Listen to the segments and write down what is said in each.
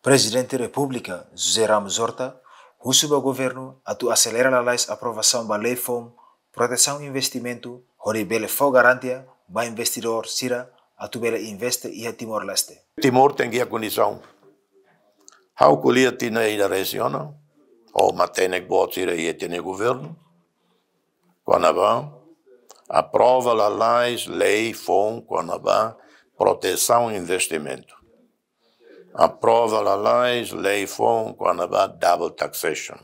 Presidente da República, José Ramos Horta, o governo atu acelera a aprovação da lei FOM, proteção e investimento, onde bele for garantia, ba investidor sira, atu bele investe e a Timor-Leste. Timor tem a condição. How colia tina ida região, ou matenek bot ira e tina governo, quando va aprova a lei FOM, quando va proteção e investimento. Aprova a lei FOM, quando va double taxation.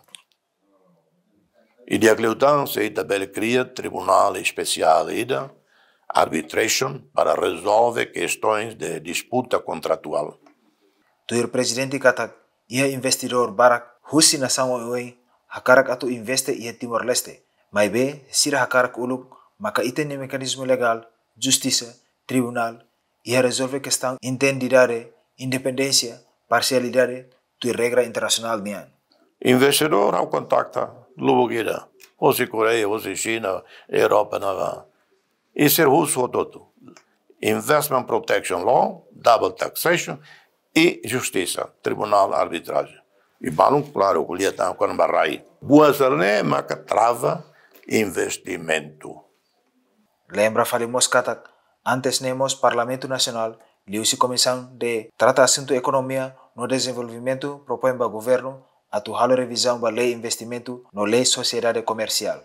E de acleutan se também cria tribunal especial ida, arbitration, para resolver questões de disputa contratual. O presidente kata ia investidor barak husi nação oi hakarak atu investe ia Timor-Leste, mas be sira hakarak uluk maka itene mecanismo legal, justiça, tribunal ia resolver questão entendidade, independência, parcialidade tu regra internacional nian. Investidor ao contacta lugueira, ou se Coreia, ou se China, Europa nava. E ser russo todo. Investment Protection Law, Double Taxation e Justiça, Tribunal Arbitragem. E balão claro, o que está com barrai. Boa sarne, maca trava investimento. Lembra falamos katak antes nemos Parlamento Nacional liusi Comissão de Trata Assunto Economia no Desenvolvimento propõe para o governo a tu revisão da lei investimento no lei sociedade comercial.